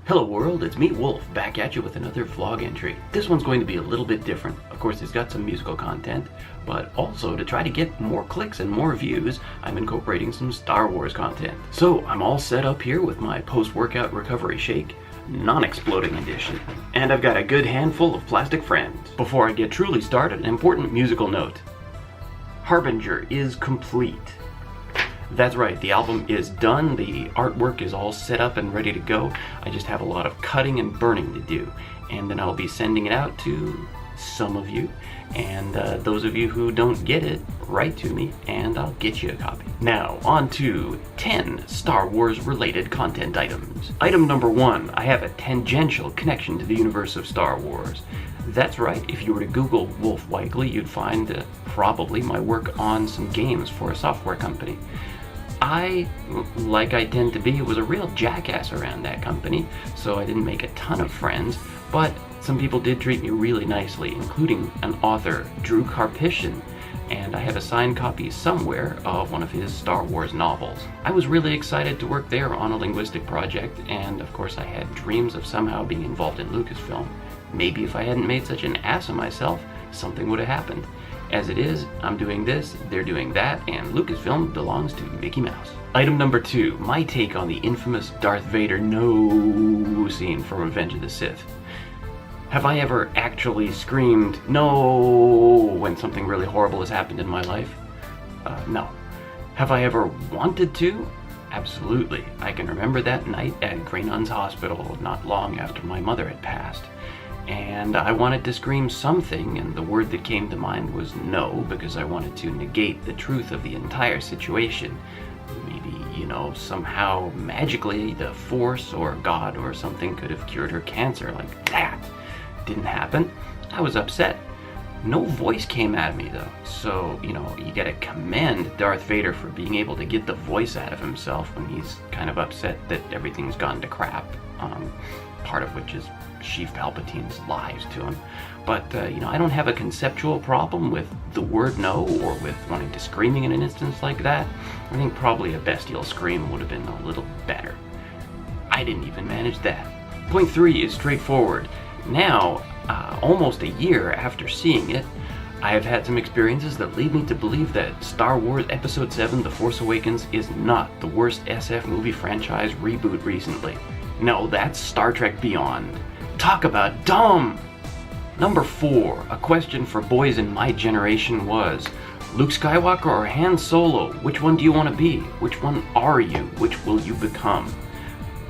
Hello world, it's me, Wolf, back at you with another vlog entry. This one's going to be a little bit different. Of course, it's got some musical content, but also to try to get more clicks and more views, I'm incorporating some Star Wars content. So I'm all set up here with my post-workout recovery shake, non-exploding edition. And I've got a good handful of plastic friends. Before I get truly started, an important musical note. Harbinger is complete. That's right, the album is done, the artwork is all set up and ready to go. I just have a lot of cutting and burning to do. And then I'll be sending it out to some of you. And those of you who don't get it, write to me and I'll get you a copy. Now, on to 10 Star Wars related content items. Item number 1, I have a tangential connection to the universe of Star Wars. That's right, if you were to Google Wolf Weigley, you'd find probably my work on some games for a software company. I, like I tend to be, was a real jackass around that company, so I didn't make a ton of friends, but some people did treat me really nicely, including an author, Drew Karpyshyn, and I have a signed copy somewhere of one of his Star Wars novels. I was really excited to work there on a linguistic project, and of course I had dreams of somehow being involved in Lucasfilm. Maybe if I hadn't made such an ass of myself, something would have happened. As it is, I'm doing this, they're doing that, and Lucasfilm belongs to Mickey Mouse. Item number 2, my take on the infamous Darth Vader NO scene from Revenge of the Sith. Have I ever actually screamed no when something really horrible has happened in my life? No. Have I ever wanted to? Absolutely. I can remember that night at Grey Nuns Hospital not long after my mother had passed. And I wanted to scream something, and the word that came to mind was no, because I wanted to negate the truth of the entire situation. Maybe, somehow magically the Force or God or something could have cured her cancer like that. Didn't happen. I was upset. No voice came at me though. So, you gotta commend Darth Vader for being able to get the voice out of himself when he's kind of upset that everything's gone to crap. Part of which is Sheev Palpatine's lies to him. But, I don't have a conceptual problem with the word no or with wanting to screaming in an instance like that. I think probably a bestial scream would have been a little better. I didn't even manage that. Point 3 is straightforward. Now, almost a year after seeing it, I have had some experiences that lead me to believe that Star Wars Episode 7 The Force Awakens is not the worst SF movie franchise reboot recently. No, that's Star Trek Beyond. Talk about dumb! Number 4, a question for boys in my generation was, Luke Skywalker or Han Solo? Which one do you want to be? Which one are you? Which will you become?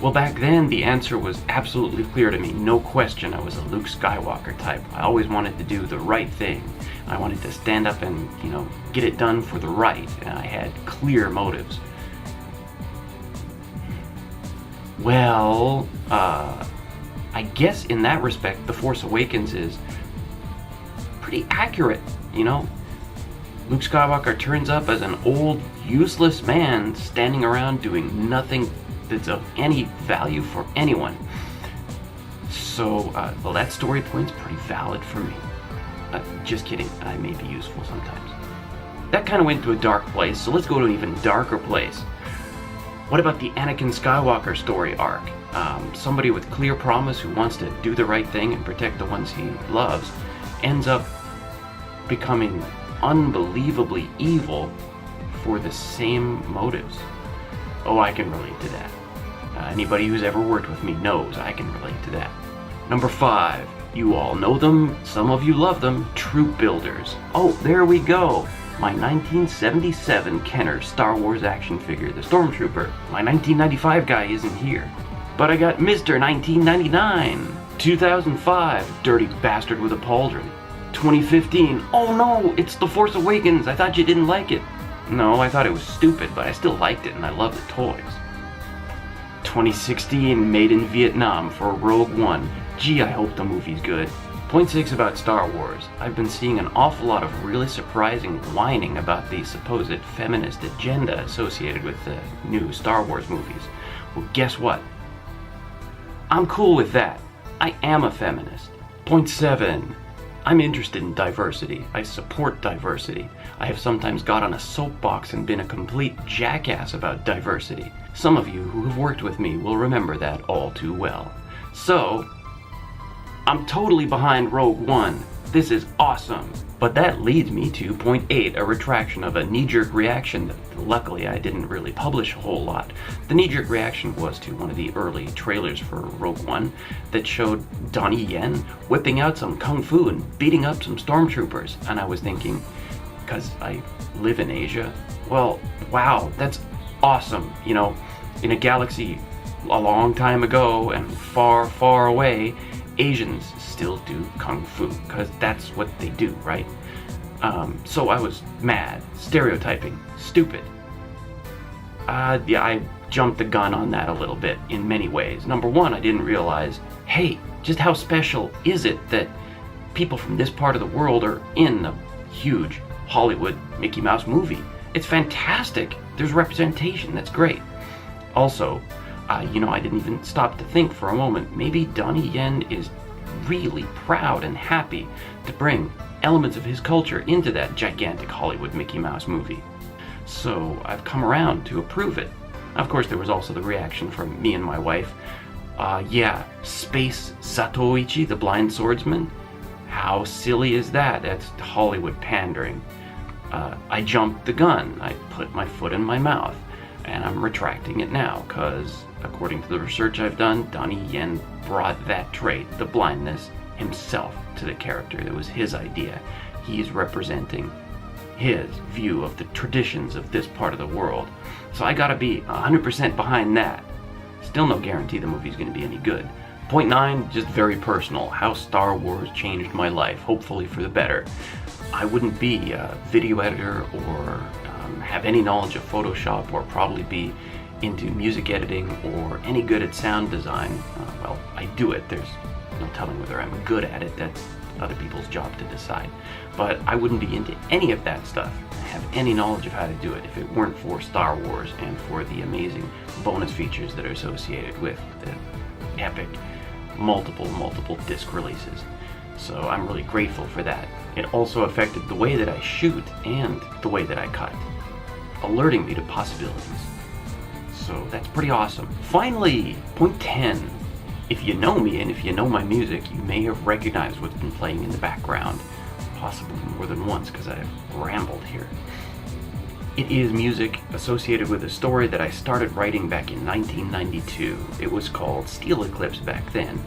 Well, back then the answer was absolutely clear to me. No question, I was a Luke Skywalker type. I always wanted to do the right thing. I wanted to stand up and, get it done for the right, and I had clear motives. Well, I guess in that respect, The Force Awakens is pretty accurate, Luke Skywalker turns up as an old, useless man standing around doing nothing that's of any value for anyone. So, that story point's pretty valid for me. Just kidding, I may be useful sometimes. That kind of went to a dark place, so let's go to an even darker place. What about the Anakin Skywalker story arc? Somebody with clear promise who wants to do the right thing and protect the ones he loves ends up becoming unbelievably evil for the same motives. Oh, I can relate to that. Anybody who's ever worked with me knows I can relate to that. Number 5, you all know them, some of you love them, troop builders. Oh, there we go. My 1977 Kenner Star Wars action figure, the Stormtrooper. My 1995 guy isn't here. But I got Mr. 1999. 2005, dirty bastard with a pauldron. 2015, oh no, it's The Force Awakens, I thought you didn't like it. No, I thought it was stupid, but I still liked it and I love the toys. 2016, made in Vietnam for Rogue One. Gee, I hope the movie's good. Point 6 about Star Wars. I've been seeing an awful lot of really surprising whining about the supposed feminist agenda associated with the new Star Wars movies. Well, guess what? I'm cool with that. I am a feminist. Point 7. I'm interested in diversity. I support diversity. I have sometimes got on a soapbox and been a complete jackass about diversity. Some of you who have worked with me will remember that all too well. So, I'm totally behind Rogue One. This is awesome. But that leads me to point 8, a retraction of a knee-jerk reaction that luckily I didn't really publish a whole lot. The knee-jerk reaction was to one of the early trailers for Rogue One that showed Donnie Yen whipping out some kung fu and beating up some stormtroopers. And I was thinking, because I live in Asia, well, wow, that's awesome. You know, in a galaxy a long time ago and far, far away, Asians still do kung fu, because that's what they do, right? So I was mad, stereotyping, stupid. Yeah, I jumped the gun on that a little bit in many ways. Number one, I didn't realize, hey, just how special is it that people from this part of the world are in a huge Hollywood Mickey Mouse movie? It's fantastic. There's representation, that's great. Also, you know, I didn't even stop to think for a moment, maybe Donnie Yen is really proud and happy to bring elements of his culture into that gigantic Hollywood Mickey Mouse movie. So I've come around to approve it. Of course, there was also the reaction from me and my wife. Yeah, Space Zatoichi, the blind swordsman? How silly is that? That's Hollywood pandering. I jumped the gun. I put my foot in my mouth. And I'm retracting it now, because according to the research I've done, Donnie Yen brought that trait, the blindness, himself to the character. That was his idea. He's representing his view of the traditions of this part of the world. So I gotta be 100% behind that. Still no guarantee the movie's gonna be any good. Point 9, just very personal. How Star Wars changed my life, hopefully for the better. I wouldn't be a video editor or have any knowledge of Photoshop or probably be into music editing or any good at sound design. Well, I do it. There's no telling whether I'm good at it. That's other people's job to decide. But I wouldn't be into any of that stuff, have any knowledge of how to do it if it weren't for Star Wars and for the amazing bonus features that are associated with the epic multiple disc releases. So I'm really grateful for that. It also affected the way that I shoot and the way that I cut, alerting me to possibilities. So that's pretty awesome. Finally, point 10. If you know me and if you know my music, you may have recognized what's been playing in the background, possibly more than once because I've rambled here. It is music associated with a story that I started writing back in 1992. It was called Steel Eclipse back then.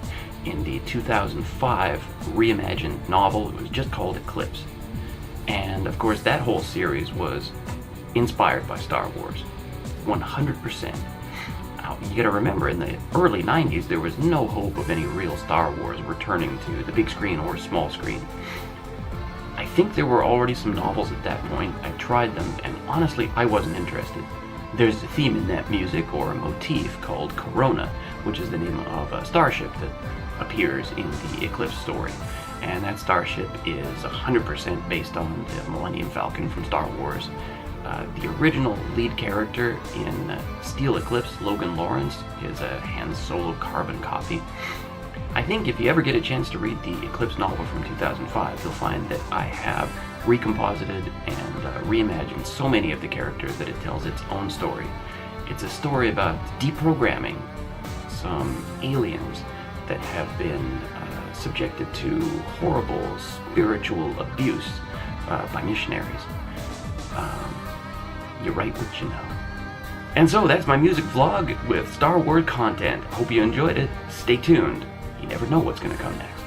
In the 2005 reimagined novel, it was just called Eclipse. And of course that whole series was inspired by Star Wars, 100%. Now, you gotta remember, in the early 90s, there was no hope of any real Star Wars returning to the big screen or small screen. I think there were already some novels at that point. I tried them, and honestly, I wasn't interested. There's a theme in that music, or a motif, called Corona, which is the name of a starship that appears in the Eclipse story. And that starship is 100% based on the Millennium Falcon from Star Wars. The original lead character in Steel Eclipse, Logan Lawrence, is a Han Solo carbon copy. I think if you ever get a chance to read the Eclipse novel from 2005, you'll find that I have recomposited and reimagined so many of the characters that it tells its own story. It's a story about deprogramming some aliens that have been subjected to horrible spiritual abuse by missionaries. You write what you know. And so that's my music vlog with Star Wars content. Hope you enjoyed it. Stay tuned. You never know what's going to come next.